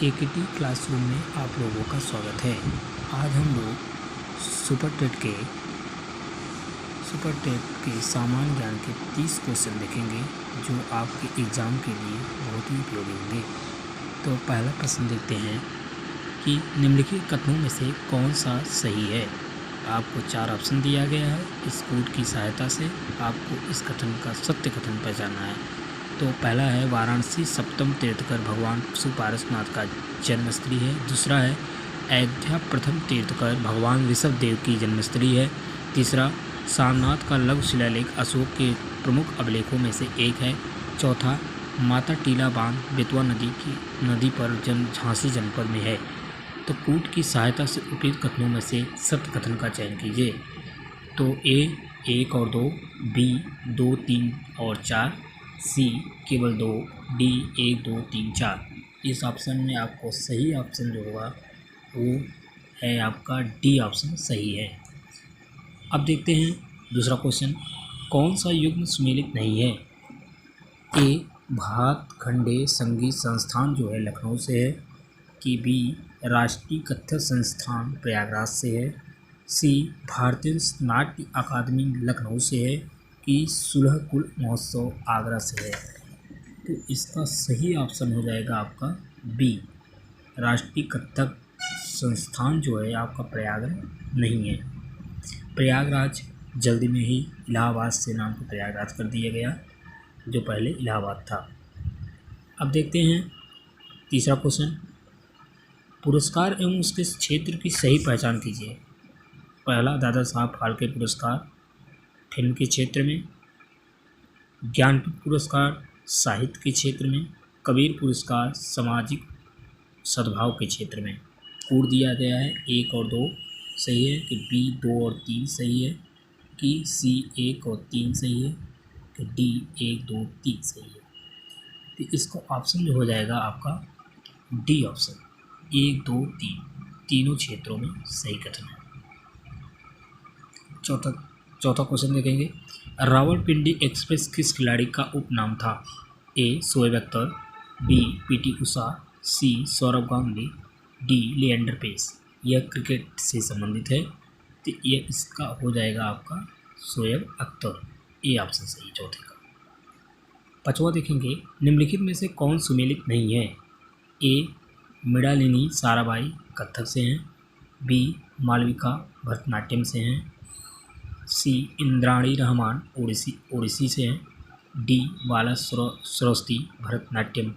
एकेटी classroom में आप लोगों का स्वागत है। आज हम लोग सुपर टेट के सामान्य ज्ञान के 30 क्वेश्चन देखेंगे जो आपके एग्ज़ाम के लिए बहुत ही उपयोगी होंगे। तो पहला प्रश्न देखते हैं कि निम्नलिखित कथनों में से कौन सा सही है। आपको 4 ऑप्शन दिया गया है। इस कोड की सहायता से आपको इस कथन का सत्य कथन पहचानना है। तो पहला है वाराणसी सप्तम तीर्थकर भगवान सुपारसनाथ का जन्मस्थली है। दूसरा है अयोध्या प्रथम तीर्थकर भगवान ऋषभ देव की जन्मस्थली है। तीसरा सारनाथ का लघु शिलालेख अशोक के प्रमुख अभिलेखों में से एक है। चौथा माता टीला बांध बेतवा नदी पर झांसी जनपद में है। तो कूट की सहायता से उपयुक्त कथनों में से सत्य कथन का चयन कीजिए। तो ए 1 और 2, बी 2, 3 और 4, सी केवल 2, डी 1, 2, 3, 4। इस ऑप्शन में आपको सही ऑप्शन जो होगा वो है आपका डी ऑप्शन सही है। अब देखते हैं दूसरा क्वेश्चन, कौन सा युग्म सुमेलित नहीं है। ए भातखंडे संगीत संस्थान जो है लखनऊ से है, कि बी राष्ट्रीय कथक संस्थान प्रयागराज से है, सी भारतीय नाट्य अकादमी लखनऊ से है, कि सुलह कुल महोत्सव आगरा से है। तो इसका सही ऑप्शन हो जाएगा आपका बी राष्ट्रीय कथक संस्थान जो है आपका प्रयागराज नहीं है। प्रयागराज जल्दी में ही इलाहाबाद से नाम को प्रयागराज कर दिया गया जो पहले इलाहाबाद था। अब देखते हैं तीसरा क्वेश्चन, पुरस्कार एवं उसके क्षेत्र की सही पहचान कीजिए। पहला दादा साहब फाल्के पुरस्कार फिल्म के क्षेत्र में, ज्ञानपीठ पुरस्कार साहित्य के क्षेत्र में, कबीर पुरस्कार सामाजिक सद्भाव के क्षेत्र में। कोड दिया गया है 1 और 2 सही है, कि बी 2 और 3 सही है, कि सी 1 और 3 सही है, कि डी 1, 2, 3 सही है। तो इसका ऑप्शन जो हो जाएगा आपका डी ऑप्शन 1, 2, 3 तीनों क्षेत्रों में सही कथन है। चौथा क्वेश्चन देखेंगे, रावलपिंडी एक्सप्रेस किस खिलाड़ी का उपनाम था। ए शोएब अख्तर, बी पीटी उषा, सी सौरभ गांगुली, डी लिएंडर पेस। यह क्रिकेट से संबंधित है तो यह इसका हो जाएगा आपका शोएब अख्तर, ए ऑप्शन सही चौथे का। पांचवा देखेंगे, निम्नलिखित में से कौन सुमेलित नहीं है। ए मृणालिनी साराभाई कथक से हैं, बी मालविका भरतनाट्यम से हैं, सी इंद्राणी रहमान ओडिसी से हैं, डी बाला सरस्वती भरतनाट्यम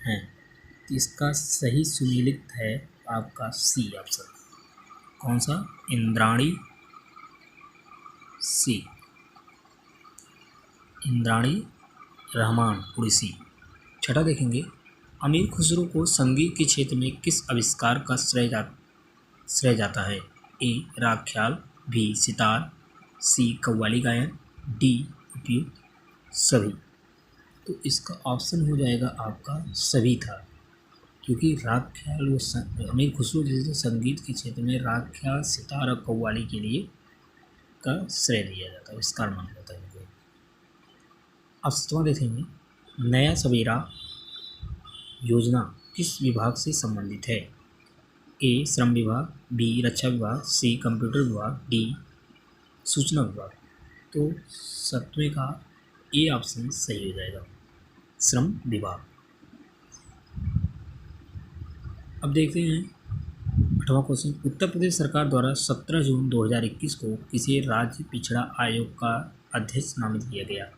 हैं। इसका सही सुमेलित है आपका सी ऑप्शन। कौन सा? इंद्राणी रहमान ओडिसी। छठा देखेंगे, अमीर खुसरो को संगीत के क्षेत्र में किस आविष्कार का श्रेय जाता है। ए राग ख्याल, बी सितार, सी कव्वाली गायन, डी उपयुक्त सभी। तो इसका ऑप्शन हो जाएगा आपका सभी था, क्योंकि राग ख्याल वो अमीर खुसरो जैसे संगीत के क्षेत्र में राग ख्याल, सितार और कव्वाली के लिए का श्रेय दिया जाता है, आविष्कार माना जाता है उनको। अब सातवां देखेंगे, नया सवेरा योजना किस विभाग से संबंधित है। ए श्रम विभाग, बी रक्षा विभाग, सी कंप्यूटर विभाग, डी सूचना विभाग। तो सत्वें का ए ऑप्शन सही हो जाएगा, श्रम विभाग। अब देखते हैं 8वां क्वेश्चन, उत्तर प्रदेश सरकार द्वारा 17 जून 2021 को किसी राज्य पिछड़ा आयोग का अध्यक्ष नामित किया गया।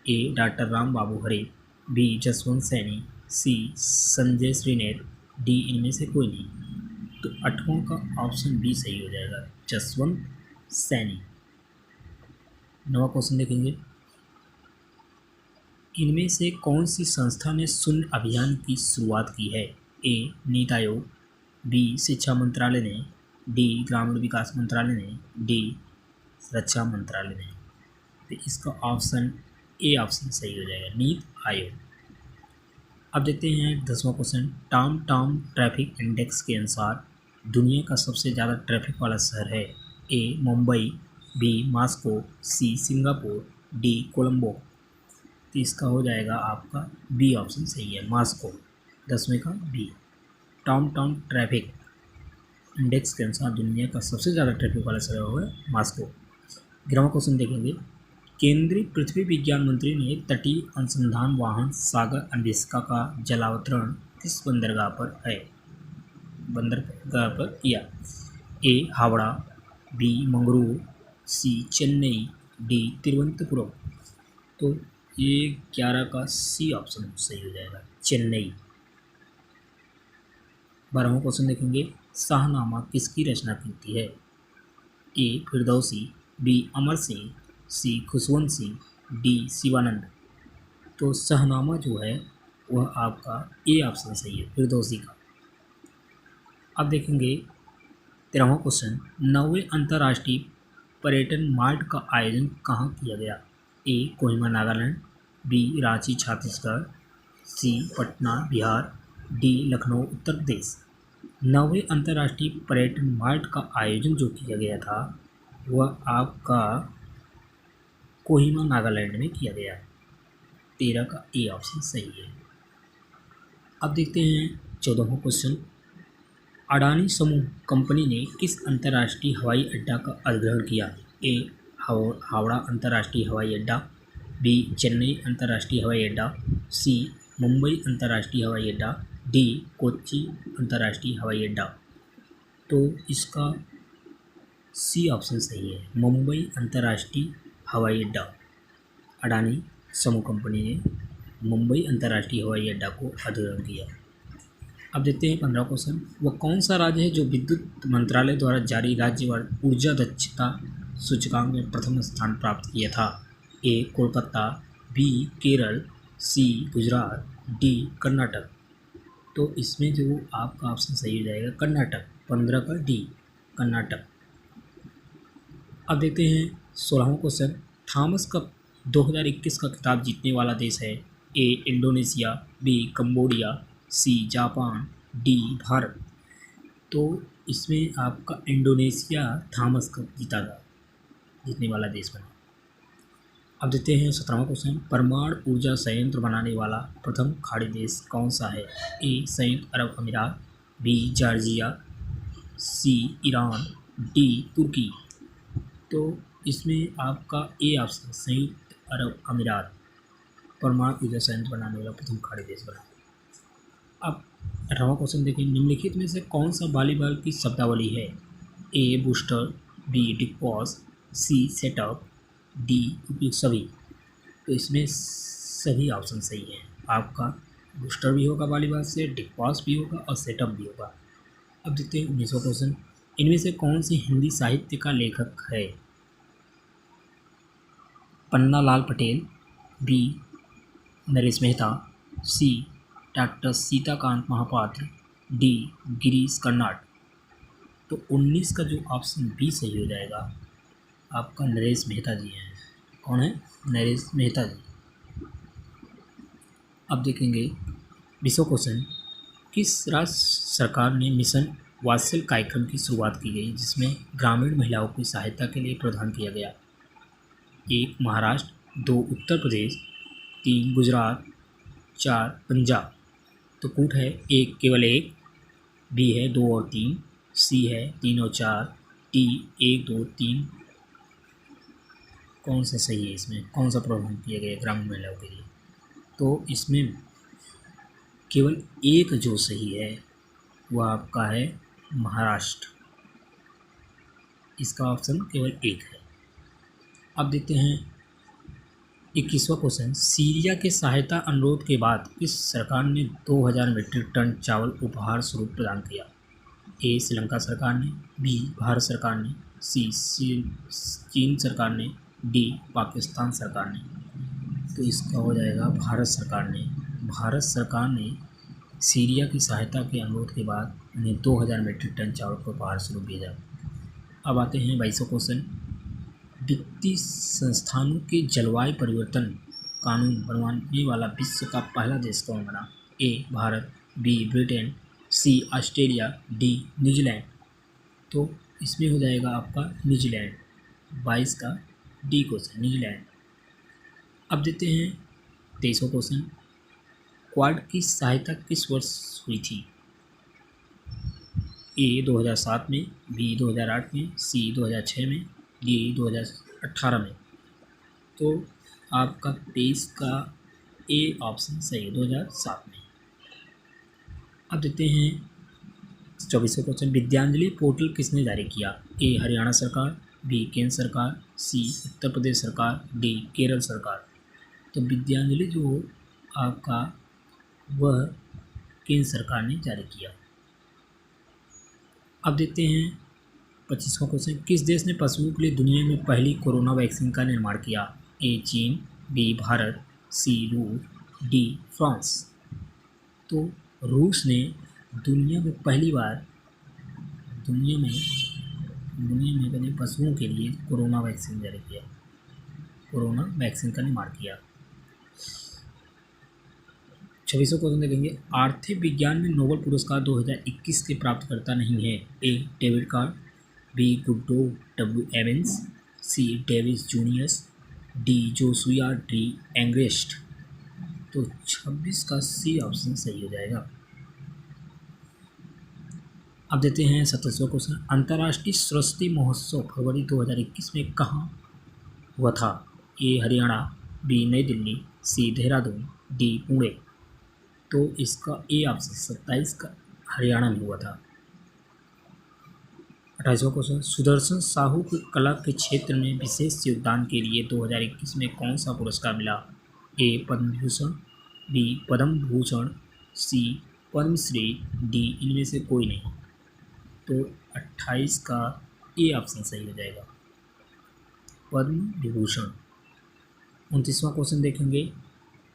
ए डॉक्टर राम बाबू हरे, बी जसवंत सैनी, सी संजय श्रीनेर, डी इनमें से कोई नहीं। तो 8वां का ऑप्शन बी सही हो जाएगा, जसवंत सैनी। 9वां क्वेश्चन देखेंगे, इनमें से कौन सी संस्था ने शून्य अभियान की शुरुआत की है। ए नीति आयोग, बी शिक्षा मंत्रालय ने, डी ग्रामीण विकास मंत्रालय ने, डी रक्षा मंत्रालय ने। तो इसका ऑप्शन ए ऑप्शन सही हो जाएगा, नीति आयोग। अब देखते हैं 10वां क्वेश्चन, टाम ट्रैफिक इंडेक्स के अनुसार दुनिया का सबसे ज़्यादा ट्रैफिक वाला शहर है। A Mumbai, B Moscow, C Singapore, D Colombo. तो इसका हो जाएगा आपका बी ऑप्शन सही है, मॉस्को। 10वें का बी। टाउन टाउन ट्रैफिक इंडेक्स के अनुसार दुनिया का सबसे ज़्यादा ट्रैफिक वाला शहर है मास्को। 11वां क्वेश्चन देखेंगे, केंद्रीय पृथ्वी विज्ञान मंत्री ने तटीय अनुसंधान वाहन सागर अन्वेषिका का जलावतरण किस बंदरगाह पर किया? ए हावड़ा, बी मंगलुरु, सी चेन्नई, डी तिरुवनंतपुरम। तो ये 11 का सी ऑप्शन सही हो जाएगा, चेन्नई। 12वां क्वेश्चन देखेंगे, शाहनामा किसकी रचना कृति है? ए फिरदौसी, बी अमर सिंह, सी खुशवंत सिंह, डी शिवानंद। तो शाहनामा जो है वह आपका ए ऑप्शन सही है, फिरदौसी का। अब देखेंगे 13वां क्वेश्चन, 9वें अंतर्राष्ट्रीय पर्यटन मार्ट का आयोजन कहाँ किया गया? ए कोहिमा नागालैंड, बी रांची छत्तीसगढ़, सी पटना बिहार, डी लखनऊ उत्तर प्रदेश। 9वें अंतर्राष्ट्रीय पर्यटन मार्ट का आयोजन जो किया गया था वह आपका कोहिमा नागालैंड में किया गया। 13 का ए ऑप्शन सही है। अब देखते हैं 14वां क्वेश्चन, अडानी समूह कंपनी ने किस अंतर्राष्ट्रीय हवाई अड्डा का अधिग्रहण किया? ए हावड़ा अंतर्राष्ट्रीय हवाई अड्डा, बी चेन्नई अंतर्राष्ट्रीय हवाई अड्डा, सी मुंबई अंतर्राष्ट्रीय हवाई अड्डा, डी कोच्चि अंतर्राष्ट्रीय हवाई अड्डा। तो इसका सी ऑप्शन सही है, मुंबई अंतर्राष्ट्रीय हवाई अड्डा। अडानी समूह कंपनी ने मुंबई अंतर्राष्ट्रीय हवाई अड्डा को अधिग्रहण किया। अब देखते हैं 15वां क्वेश्चन, वह कौन सा राज्य है जो विद्युत मंत्रालय द्वारा जारी राज्यवार ऊर्जा दक्षता सूचकांक में प्रथम स्थान प्राप्त किया था? ए कोलकाता, बी केरल, सी गुजरात, डी कर्नाटक। तो इसमें जो आपका ऑप्शन सही हो जाएगा कर्नाटक, 15 का डी कर्नाटक। अब देखते हैं 16वां क्वेश्चन, थॉमस कप 2021 का खिताब जीतने वाला देश है? A Indonesia, B Cambodia, C Japan, D Bharat. तो इसमें आपका इंडोनेशिया थॉमस कप जीता था, जीतने वाला देश बना। अब देखते हैं 17वां क्वेश्चन, परमाणु ऊर्जा संयंत्र बनाने वाला प्रथम खाड़ी देश कौन सा है? ए संयुक्त अरब अमीरात, बी जॉर्जिया, सी ईरान, डी तुर्की। तो इसमें आपका ए ऑप्शन संयुक्त अरब अमीरात परमाणु ऊर्जा संयंत्र बनाने वाला प्रथम खाड़ी देश बना। अब 18वां क्वेश्चन देखिए, निम्नलिखित में से कौन सा वॉलीबॉल की शब्दावली है? ए बूस्टर, बी डिकपॉज, सी सेटअप, डी उपयुक्त सभी। तो इसमें सभी ऑप्शन सही है, आपका बूस्टर भी होगा वॉलीबॉल से, डिकपॉज भी होगा और सेटअप भी होगा। अब देखते हैं 19वां क्वेश्चन, इनमें से कौन सी हिंदी साहित्य का लेखक है? पन्ना लाल पटेल, बी नरेश मेहता, सी डॉक्टर सीताकांत महापात्र, डी गिरीश कर्नाड। तो 19 का जो ऑप्शन बी सही हो जाएगा, आपका नरेश मेहता जी हैं। कौन है? नरेश मेहता जी। अब देखेंगे 20वां क्वेश्चन, किस राज्य सरकार ने मिशन वात्सल कार्यक्रम की शुरुआत की गई जिसमें ग्रामीण महिलाओं की सहायता के लिए प्रावधान किया गया? 1 महाराष्ट्र, 2 उत्तर प्रदेश, 3 गुजरात, 4 पंजाब। तो कूट है एक केवल एक, बी है 2 और 3, सी है 3 और 4, डी 1 2 3। कौन सा सही है? इसमें कौन सा प्रावधान किया गया ग्रामीण महिलाओं के लिए? तो इसमें केवल एक जो सही है वह आपका है महाराष्ट्र। इसका ऑप्शन केवल एक है। अब देखते हैं 21वां क्वेश्चन, सीरिया के सहायता अनुरोध के बाद किस सरकार ने 2000 मीट्रिक टन चावल उपहार स्वरूप प्रदान किया? ए श्रीलंका सरकार ने, बी भारत सरकार ने, सी चीन सरकार ने, डी पाकिस्तान सरकार ने। तो इसका हो जाएगा भारत सरकार ने। भारत सरकार ने सीरिया की सहायता के अनुरोध के बाद उन्हें 2000 मीट्रिक टन चावल को उपहार स्वरूप भेजा। अब आते हैं 22वां क्वेश्चन, वित्तीय संस्थानों के जलवायु परिवर्तन कानून बनवाने वाला विश्व का पहला देश कौन बना? ए भारत, बी ब्रिटेन, सी ऑस्ट्रेलिया, डी न्यूजीलैंड। तो इसमें हो जाएगा आपका न्यूजीलैंड। 22 का डी क्वेश्चन न्यूजीलैंड। अब देते हैं 23वां क्वेश्चन, क्वाड की सहायता किस वर्ष हुई थी? ए 2007 में, बी 2008 में, सी 2006 में, डी 2018 में। तो आपका 23 का ए ऑप्शन सही है, 2007 में। अब देते हैं 24वां क्वेश्चन। विद्यांजलि पोर्टल किसने जारी किया? ए हरियाणा सरकार, बी केंद्र सरकार, सी उत्तर प्रदेश सरकार, डी केरल सरकार। तो विद्यांजलि जो आपका वह केंद्र सरकार ने जारी किया। अब देते हैं 25वां क्वेश्चन। किस देश ने पशुओं के लिए दुनिया में पहली कोरोना वैक्सीन का निर्माण किया? ए चीन, बी भारत, सी रूस, डी फ्रांस। तो रूस ने दुनिया में पहली बार दुनिया में बने पशुओं के लिए कोरोना वैक्सीन जारी किया, कोरोना वैक्सीन का निर्माण किया। 26वां क्वेश्चन देखेंगे। आर्थिक विज्ञान में नोबेल पुरस्कार 2021 के प्राप्तकर्ता नहीं है? A David Card, B Guido W Imbens, C Davis Juniors, D Joshua D Angrist. तो 26 का सी ऑप्शन सही हो जाएगा। अब देते हैं 27वां क्वेश्चन। अंतर्राष्ट्रीय सरस्वती महोत्सव फरवरी 2021 में कहाँ हुआ था? ए हरियाणा, बी नई दिल्ली, सी देहरादून, डी पुणे। तो इसका ए ऑप्शन 27 का हरियाणा में हुआ था। 28वां क्वेश्चन। सुदर्शन साहू को कला के क्षेत्र में विशेष योगदान के लिए 2021 में कौन सा पुरस्कार मिला? ए पद्म भूषण, बी पद्म भूषण, सी पद्मश्री, डी इनमें से कोई नहीं। तो 28 का ए ऑप्शन सही हो जाएगा, पद्म विभूषण। 29वां क्वेश्चन देखेंगे।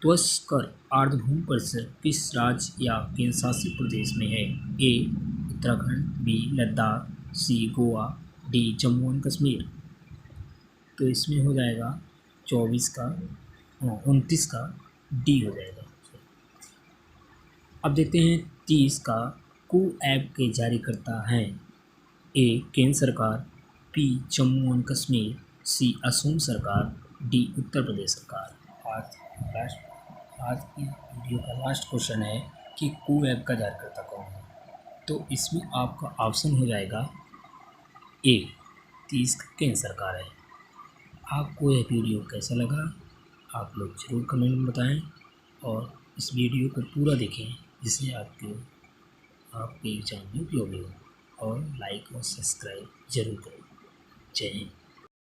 त्वस्कर आर्द्रभूमि परिसर किस राज्य या केंद्र शासित प्रदेश में है? A Uttarakhand, B Ladakh, C Goa, D Jammu and Kashmir. तो इसमें हो जाएगा 29 का डी हो जाएगा। अब देखते हैं 30 का। कू ऐप के जारीकर्ता हैं? ए केंद्र सरकार, बी जम्मू एंड कश्मीर, सी असम सरकार, डी उत्तर प्रदेश सरकार। आज की वीडियो का लास्ट क्वेश्चन है कि कू ऐप का जारीकर्ता कौन है? तो इसमें आपका ऑप्शन हो जाएगा ए 30 केंद्र सरकार है। आपको यह वीडियो कैसा लगा आप लोग ज़रूर कमेंट में बताएं और इस वीडियो को पूरा देखें जिससे आपके एग्जाम में उपयोगी हो, और लाइक और सब्सक्राइब जरूर करें। जय हिंद।